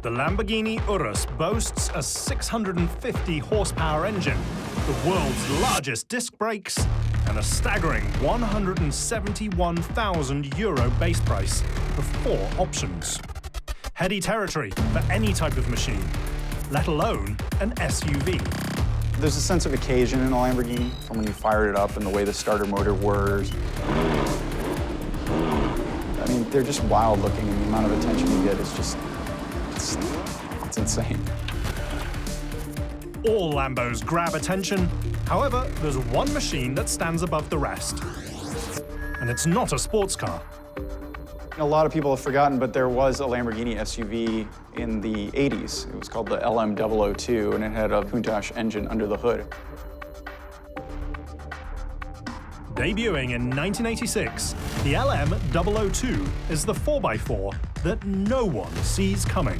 The Lamborghini Urus boasts a 650 horsepower engine, the world's largest disc brakes, and a staggering €171,000 base price of 4 options. Heady territory for any type of machine, let alone an SUV. There's a sense of occasion in a Lamborghini from when you fire it up and the way the starter motor whirs. I mean, they're just wild looking, and the amount of attention you get is just, it's insane. All Lambos grab attention. However, there's one machine that stands above the rest. And it's not a sports car. A lot of people have forgotten, but there was a Lamborghini SUV in the 80s. It was called the LM002, and it had a Countach engine under the hood. Debuting in 1986, the LM002 is the 4x4 that no one sees coming.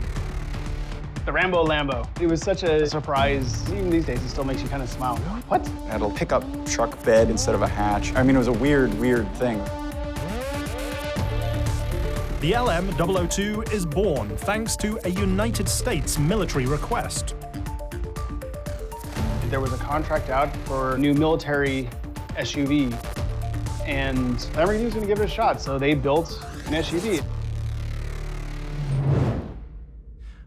The Rambo Lambo. It was such a surprise. Even these days, it still makes you kind of smile. What? It had a pickup truck bed instead of a hatch. I mean, it was a weird, weird thing. The LM002 is born thanks to a United States military request. There was a contract out for a new military SUV, and Lamborghini was going to give it a shot, so they built an SUV.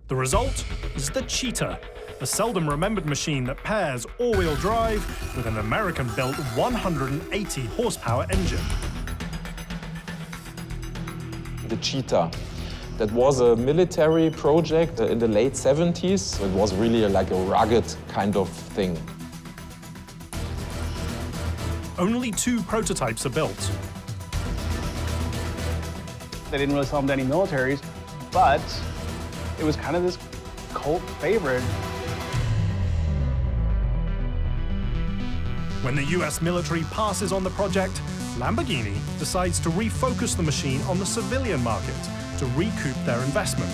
The result is the Cheetah, a seldom remembered machine that pairs all-wheel drive with an American-built 180 horsepower engine. The Cheetah. That was a military project in the late 70s. It was really like a rugged kind of thing. Only 2 prototypes are built. They didn't really sell them to any militaries, but it was kind of this cult favorite. When the US military passes on the project, Lamborghini decides to refocus the machine on the civilian market to recoup their investment.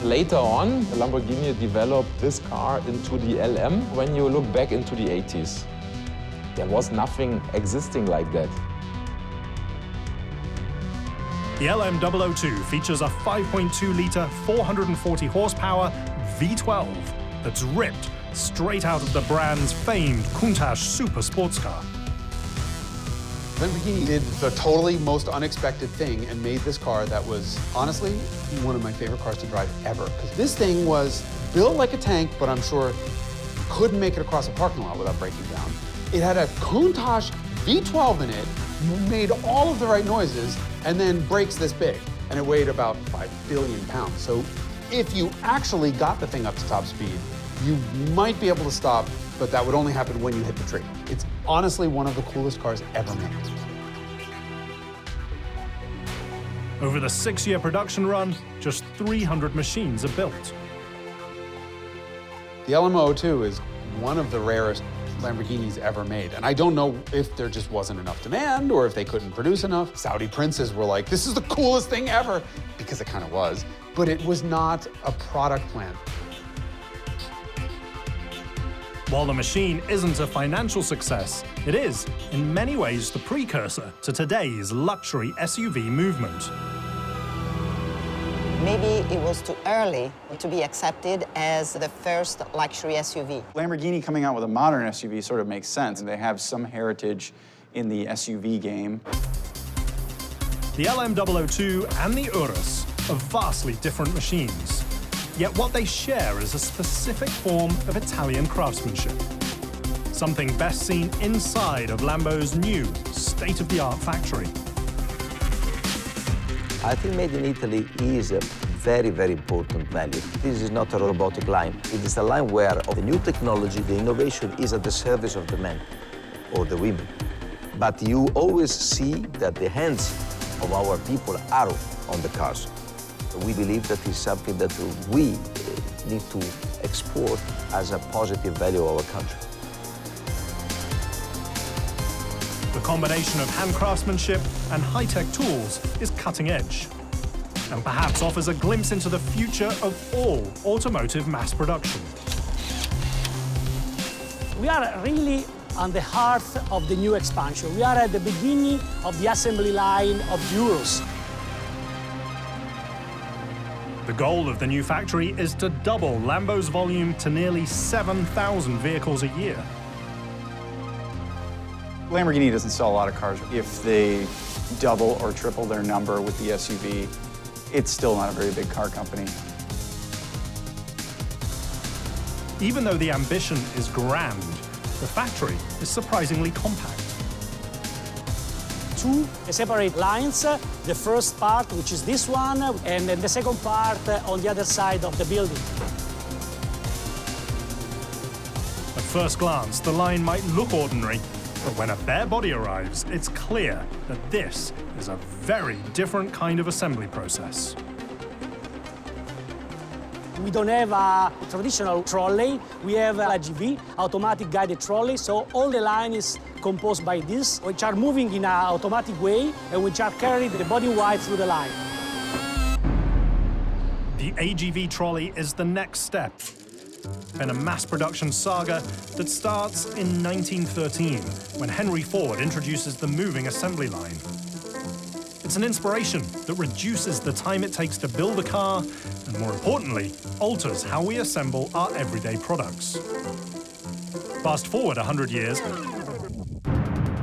Later on, Lamborghini developed this car into the LM. When you look back into the 80s, there was nothing existing like that. The LM002 features a 5.2-litre, 440 horsepower V12 that's ripped straight out of the brand's famed Countach super sports car. Lamborghini did the totally most unexpected thing and made this car that was, honestly, one of my favorite cars to drive ever. Because this thing was built like a tank, but I'm sure couldn't make it across a parking lot without breaking down. It had a Countach V12 in it, made all of the right noises, and then brakes this big. And it weighed about 5 billion pounds. So if you actually got the thing up to top speed, you might be able to stop, but that would only happen when you hit the tree. It's honestly one of the coolest cars ever made. Over the 6-year production run, just 300 machines are built. The LM002 is one of the rarest Lamborghinis ever made. And I don't know if there just wasn't enough demand or if they couldn't produce enough. Saudi princes were like, this is the coolest thing ever, because it kind of was. But it was not a product plan. While the machine isn't a financial success, it is, in many ways, the precursor to today's luxury SUV movement. Maybe it was too early to be accepted as the first luxury SUV. Lamborghini coming out with a modern SUV sort of makes sense. They have some heritage in the SUV game. The LM002 and the Urus are vastly different machines. Yet what they share is a specific form of Italian craftsmanship. Something best seen inside of Lambo's new, state-of-the-art factory. I think made in Italy is a very, very important value. This is not a robotic line. It is a line where the new technology, the innovation is at the service of the men or the women. But you always see that the hands of our people are on the cars. We believe that is something that we need to export as a positive value of our country. The combination of hand craftsmanship and high-tech tools is cutting edge, and perhaps offers a glimpse into the future of all automotive mass production. We are really on the heart of the new expansion. We are at the beginning of the assembly line of the Urus. The goal of the new factory is to double Lambo's volume to nearly 7,000 vehicles a year. Lamborghini doesn't sell a lot of cars. If they double or triple their number with the SUV, it's still not a very big car company. Even though the ambition is grand, the factory is surprisingly compact. Two separate lines, the first part, which is this one, and then the second part on the other side of the building. At first glance, the line might look ordinary, but when a bare body arrives, it's clear that this is a very different kind of assembly process. We don't have a traditional trolley. We have a AGV, automatic guided trolley, so all the line is composed by this, which are moving in an automatic way and which are carried the body wide through the line. The AGV trolley is the next step in a mass production saga that starts in 1913, when Henry Ford introduces the moving assembly line. It's an inspiration that reduces the time it takes to build a car and, more importantly, alters how we assemble our everyday products. Fast forward 100 years,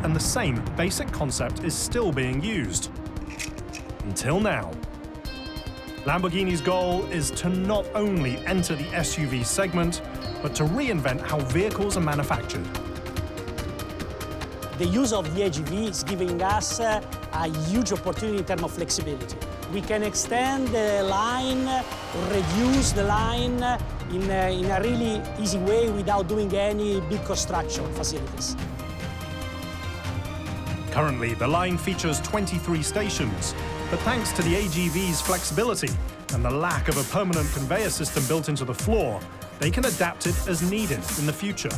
and the same basic concept is still being used. Until now. Lamborghini's goal is to not only enter the SUV segment, but to reinvent how vehicles are manufactured. The use of the AGV is giving us a huge opportunity in terms of flexibility. We can extend the line, reduce the line in a really easy way without doing any big construction facilities. Currently, the line features 23 stations, but thanks to the AGV's flexibility and the lack of a permanent conveyor system built into the floor, they can adapt it as needed in the future.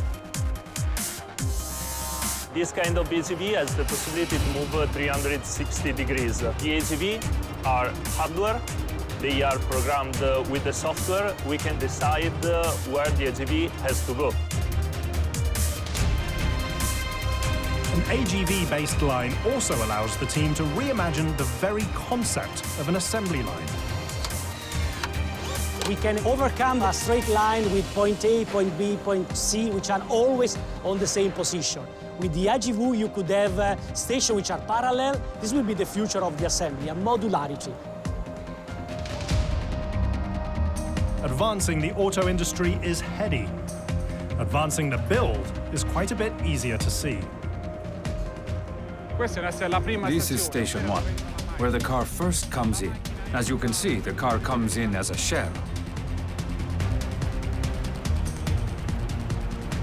This kind of AGV has the possibility to move 360 degrees. The AGV are hardware. They are programmed with the software. We can decide where the AGV has to go. An AGV-based line also allows the team to reimagine the very concept of an assembly line. We can overcome a straight line with point A, point B, point C, which are always on the same position. With the AGV, you could have stations which are parallel. This will be the future of the assembly, a modularity. Advancing the auto industry is heady. Advancing the build is quite a bit easier to see. This is station 1, where the car first comes in. As you can see, the car comes in as a shell.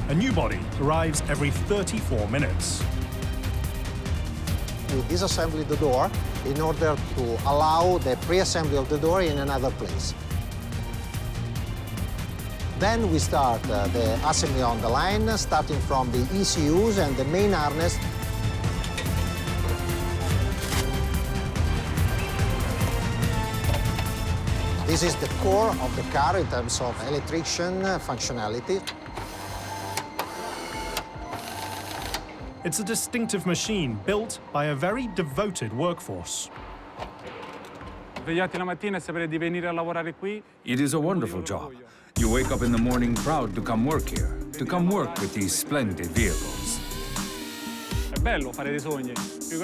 A new body arrives every 34 minutes. We disassemble the door in order to allow the pre-assembly of the door in another place. Then we start the assembly on the line, starting from the ECUs and the main harness. This is the core of the car in terms of electrician functionality. It's a distinctive machine built by a very devoted workforce. It is a wonderful job. You wake up in the morning proud to come work here, to come work with these splendid vehicles.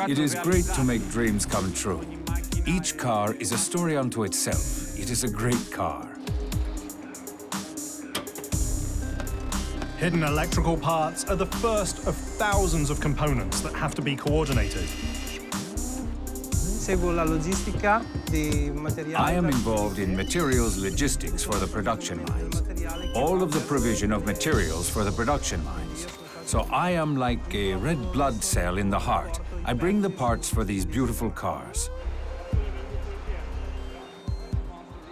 It is great to make dreams come true. Each car is a story unto itself. It is a great car. Hidden electrical parts are the first of thousands of components that have to be coordinated. I am involved in materials logistics for the production lines. All of the provision of materials for the production lines. So I am like a red blood cell in the heart. I bring the parts for these beautiful cars.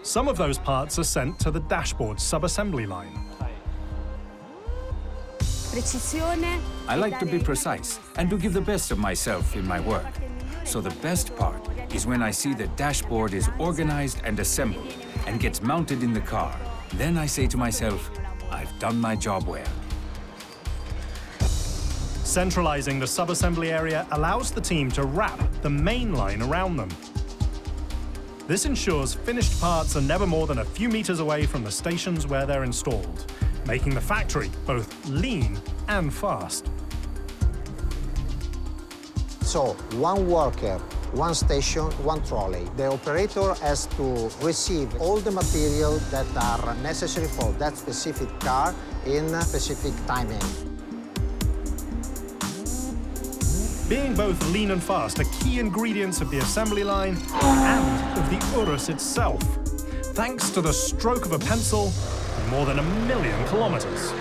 Some of those parts are sent to the dashboard sub-assembly line. I like to be precise and to give the best of myself in my work. So the best part is when I see the dashboard is organized and assembled and gets mounted in the car. Then I say to myself, I've done my job well. Centralizing the sub-assembly area allows the team to wrap the main line around them. This ensures finished parts are never more than a few meters away from the stations where they're installed, making the factory both lean and fast. So, one worker, one station, one trolley. The operator has to receive all the material that are necessary for that specific car in a specific timing. Being both lean and fast are key ingredients of the assembly line and of the Urus itself, thanks to the stroke of a pencil and more than 1 million kilometers.